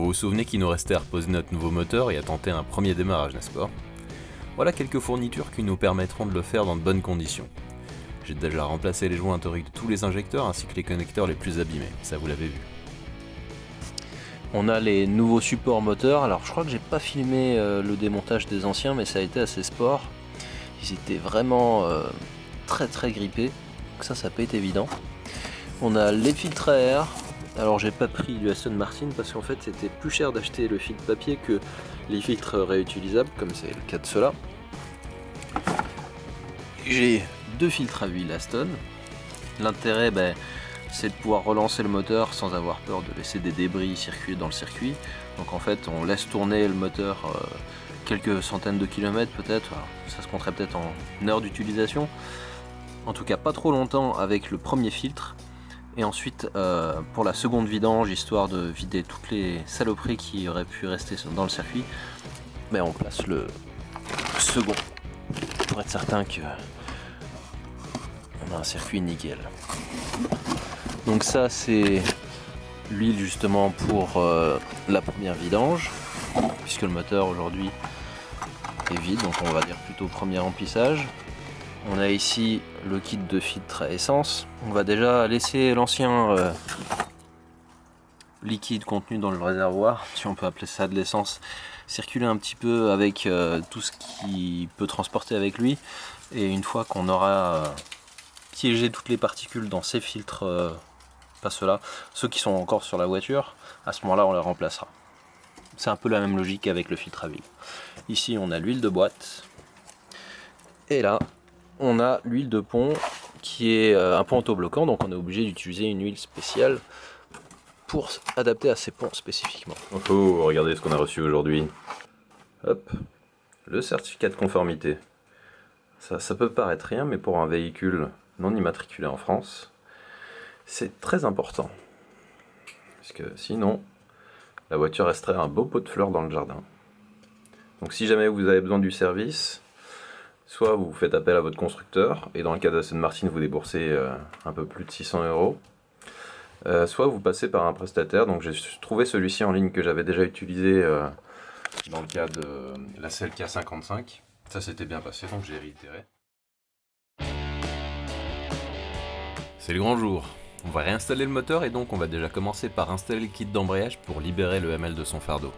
Vous vous souvenez qu'il nous restait à reposer notre nouveau moteur et à tenter un premier démarrage, n'est-ce pas? Voilà quelques fournitures qui nous permettront de le faire dans de bonnes conditions. J'ai déjà remplacé les joints toriques de tous les injecteurs ainsi que les connecteurs les plus abîmés, ça vous l'avez vu. On a les nouveaux supports moteurs. Alors je crois que j'ai pas filmé le démontage des anciens, mais ça a été assez sport. Ils étaient vraiment très grippés, donc ça peut être évident. On a les filtres à air. Alors j'ai pas pris du Aston Martin parce qu'en fait c'était plus cher d'acheter le filtre papier que les filtres réutilisables, comme c'est le cas de ceux-là. J'ai deux filtres à huile Aston. L'intérêt, c'est de pouvoir relancer le moteur sans avoir peur de laisser des débris circuler dans le circuit. Donc en fait on laisse tourner le moteur quelques centaines de kilomètres peut-être, ça se compterait peut-être en heures d'utilisation. En tout cas pas trop longtemps avec le premier filtre. Et ensuite pour la seconde vidange, histoire de vider toutes les saloperies qui auraient pu rester dans le circuit, on place le second pour être certain que on a un circuit nickel. Donc ça c'est l'huile justement pour la première vidange, puisque le moteur aujourd'hui est vide, donc on va dire plutôt premier remplissage. On a ici le kit de filtre à essence. On va déjà laisser l'ancien liquide contenu dans le réservoir, si on peut appeler ça de l'essence, circuler un petit peu avec tout ce qui peut transporter avec lui. Et une fois qu'on aura piégé toutes les particules dans ces filtres, pas ceux-là, ceux qui sont encore sur la voiture, à ce moment-là on les remplacera. C'est un peu la même logique avec le filtre à huile. Ici on a l'huile de boîte. Et là, on a l'huile de pont qui est un pont autobloquant, donc on est obligé d'utiliser une huile spéciale pour adapter à ces ponts spécifiquement. Oh, regardez ce qu'on a reçu aujourd'hui. Hop, le certificat de conformité. Ça peut paraître rien, mais pour un véhicule non immatriculé en France, c'est très important. Parce que sinon, la voiture resterait un beau pot de fleurs dans le jardin. Donc si jamais vous avez besoin du service, soit vous faites appel à votre constructeur, et dans le cas d'Aston Martin, vous déboursez un peu plus de 600 €. Soit vous passez par un prestataire. Donc j'ai trouvé celui-ci en ligne que j'avais déjà utilisé dans le cas de la CLK 55. Ça s'était bien passé, donc j'ai réitéré. C'est le grand jour. On va réinstaller le moteur et donc on va déjà commencer par installer le kit d'embrayage pour libérer le ML de son fardeau.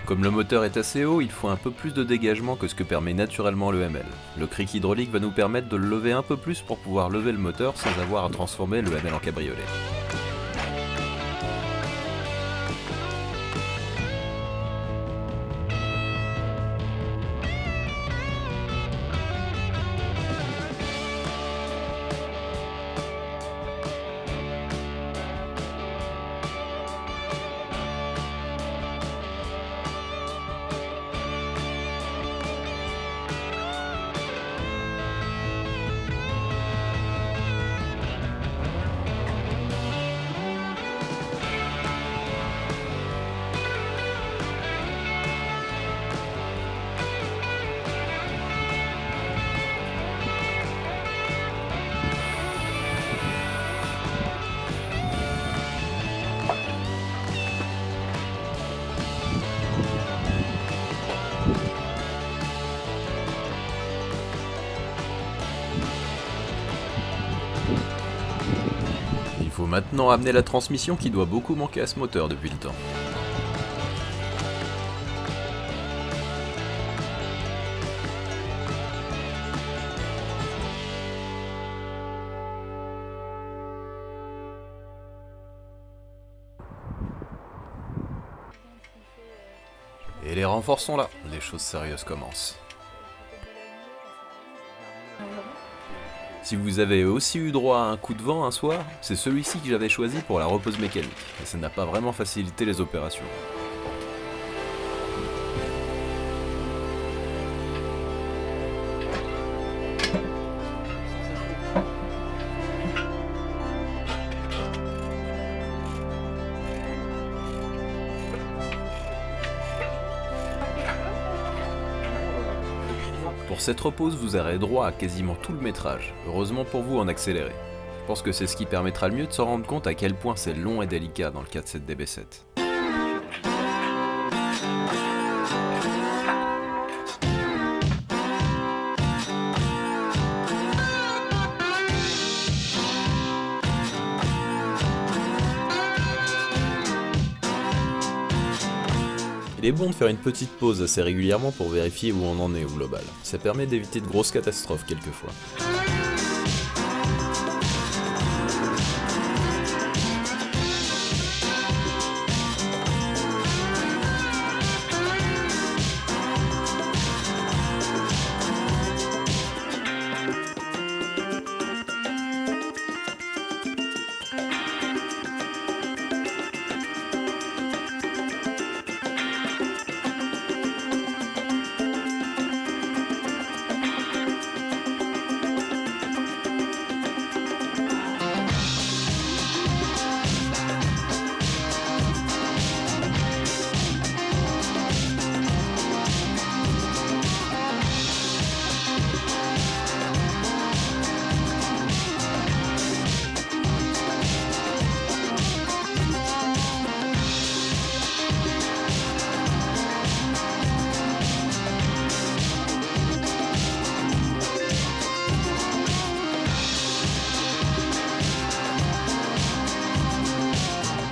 Comme le moteur est assez haut, il faut un peu plus de dégagement que ce que permet naturellement le ML. Le cric hydraulique va nous permettre de le lever un peu plus pour pouvoir lever le moteur sans avoir à transformer le ML en cabriolet. Il faut maintenant amener la transmission qui doit beaucoup manquer à ce moteur depuis le temps. Et les renforts sont là, les choses sérieuses commencent. Si vous avez aussi eu droit à un coup de vent un soir, c'est celui-ci que j'avais choisi pour la repose mécanique, et ça n'a pas vraiment facilité les opérations. Pour cette repose, vous aurez droit à quasiment tout le métrage, heureusement pour vous en accéléré. Je pense que c'est ce qui permettra le mieux de se rendre compte à quel point c'est long et délicat dans le cas de cette DB7. Il est bon de faire une petite pause assez régulièrement pour vérifier où on en est au global. Ça permet d'éviter de grosses catastrophes quelquefois.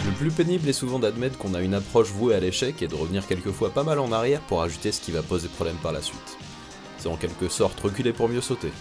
Le plus pénible est souvent d'admettre qu'on a une approche vouée à l'échec et de revenir quelquefois pas mal en arrière pour ajouter ce qui va poser problème par la suite. C'est en quelque sorte reculer pour mieux sauter.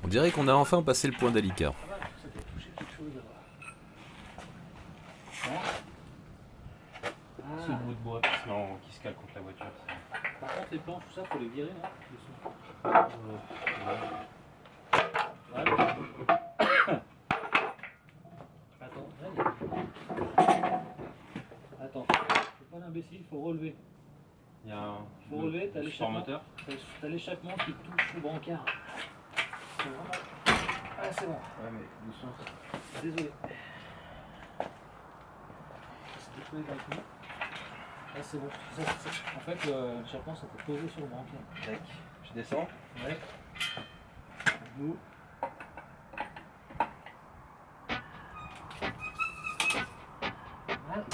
On dirait qu'on a enfin passé le point délicat. Ce bout de bois qui se cale contre la voiture. Par contre, les planches, tout ça, faut les virer là. Attends, c'est pas l'imbécile, faut relever. Il y a un. Faut relever, t'as l'échappement qui touche le brancard. Ah, c'est bon. Ouais, mais doucement. Désolé. C'est décollé d'un coup. Ah, c'est bon. En fait, l'échappement s'était posé sur le brancard. Tac. Je descends. Ouais. Nous. Voilà.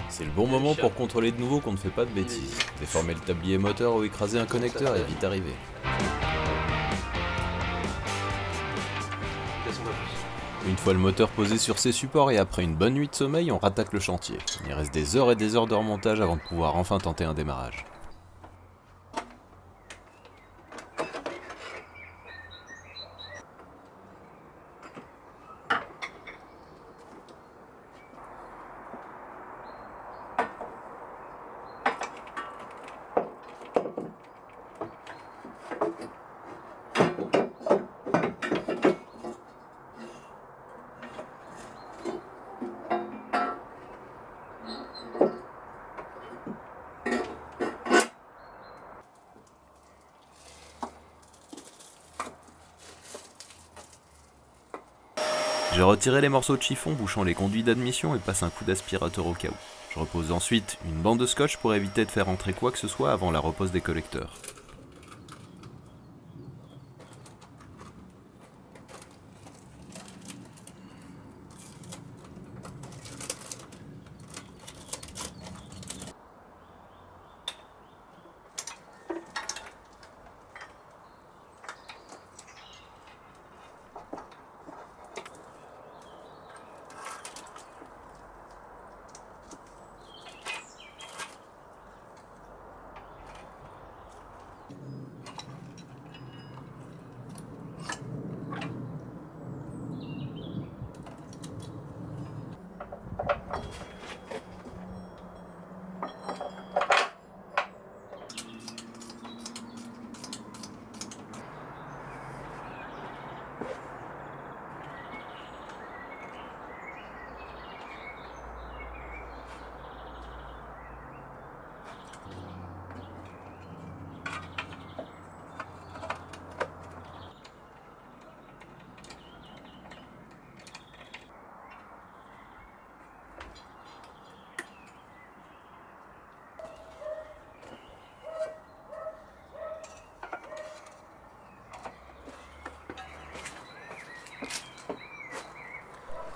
C'est le bon moment pour contrôler de nouveau qu'on ne fait pas de bêtises. Déformer le tablier moteur ou écraser un connecteur est vite arrivé. Une fois le moteur posé sur ses supports et après une bonne nuit de sommeil, on rattaque le chantier. Il reste des heures et des heures de remontage avant de pouvoir enfin tenter un démarrage. J'ai retiré les morceaux de chiffon bouchant les conduits d'admission et passe un coup d'aspirateur au cas où. Je repose ensuite une bande de scotch pour éviter de faire entrer quoi que ce soit avant la repose des collecteurs.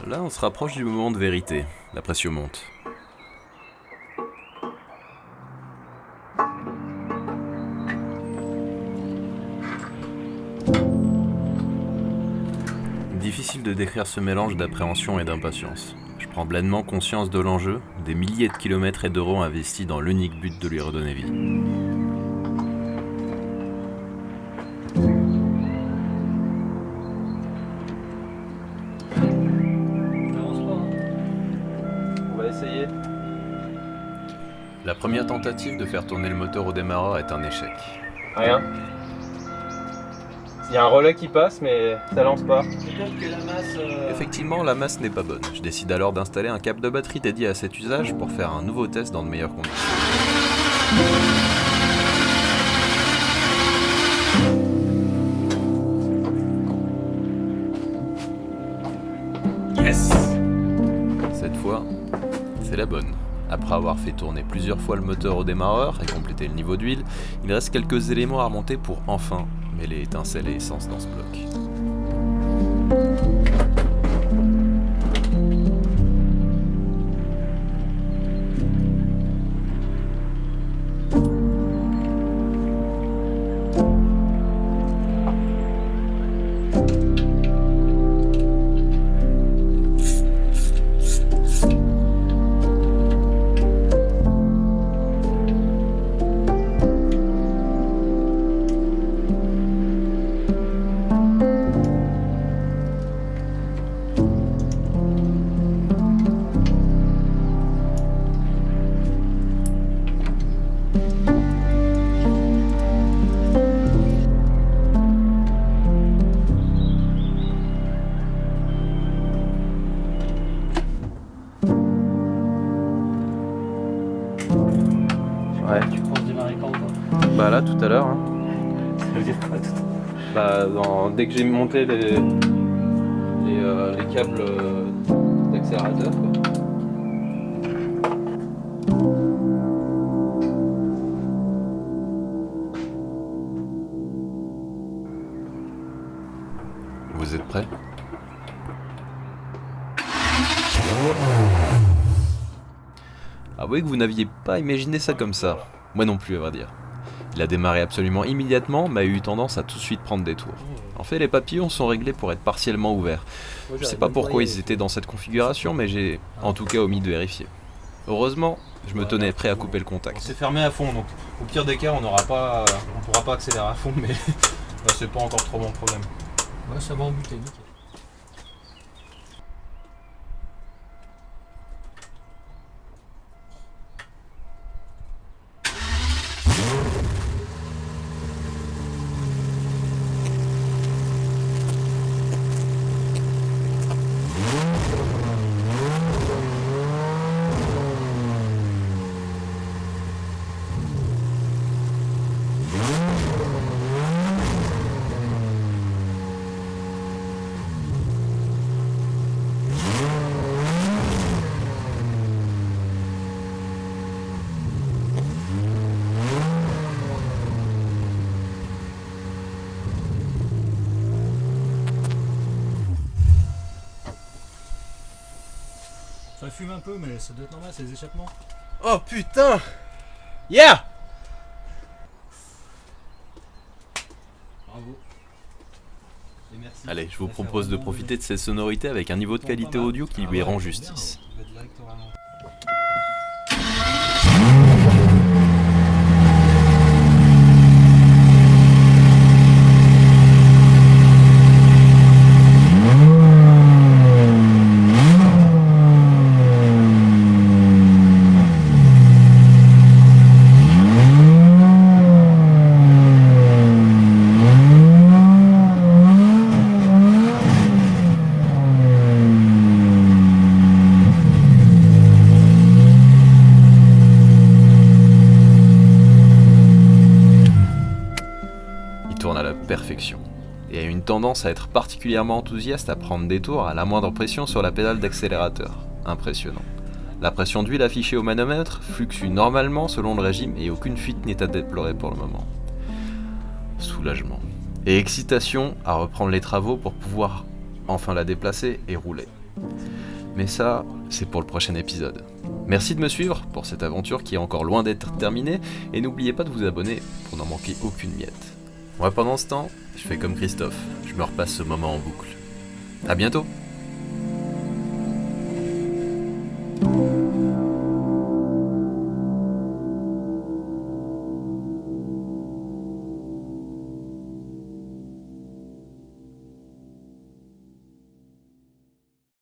Là, on se rapproche du moment de vérité. La pression monte. Difficile de décrire ce mélange d'appréhension et d'impatience. Je prends pleinement conscience de l'enjeu, des milliers de kilomètres et d'euros investis dans l'unique but de lui redonner vie. Essayer. La première tentative de faire tourner le moteur au démarreur est un échec. Rien. Il y a un relais qui passe, mais ça lance pas. Peut-être que la masse. Effectivement, la masse n'est pas bonne. Je décide alors d'installer un câble de batterie dédié à cet usage pour faire un nouveau test dans de meilleures conditions. Yes! Cette fois, c'est la bonne. Après avoir fait tourner plusieurs fois le moteur au démarreur et compléter le niveau d'huile, il reste quelques éléments à remonter pour enfin mêler étincelle et essence dans ce bloc. Ouais. Tu penses démarrer quand toi? Bah là, tout à l'heure. Hein. Ça veut dire quoi tout? Bah, dès que j'ai monté les câbles d'accélérateur, quoi. Vous êtes prêts ? Avouez que vous n'aviez pas imaginé ça comme ça. Moi non plus, à vrai dire. Il a démarré absolument immédiatement, mais a eu tendance à tout de suite prendre des tours. En fait, les papillons sont réglés pour être partiellement ouverts. Je sais pas pourquoi ils étaient dans cette configuration, mais j'ai en tout cas omis de vérifier. Heureusement, je me tenais prêt à couper le contact. C'est fermé à fond, donc au pire des cas, on pourra pas accélérer à fond, mais bah, c'est pas encore trop mon problème. Ouais, ça va en buter, nickel. fume un peu, mais ça doit être normal, c'est les échappements. Oh putain! Yeah! Bravo. Et merci. Allez, je vous propose de profiter de ces sonorités avec un niveau de qualité audio qui lui rend justice. Tourne à la perfection, et a une tendance à être particulièrement enthousiaste à prendre des tours à la moindre pression sur la pédale d'accélérateur. Impressionnant. La pression d'huile affichée au manomètre fluctue normalement selon le régime et aucune fuite n'est à déplorer pour le moment. Soulagement. Et excitation à reprendre les travaux pour pouvoir enfin la déplacer et rouler. Mais ça, c'est pour le prochain épisode. Merci de me suivre pour cette aventure qui est encore loin d'être terminée, et n'oubliez pas de vous abonner pour n'en manquer aucune miette. Moi pendant ce temps, je fais comme Christophe, je me repasse ce moment en boucle. A bientôt!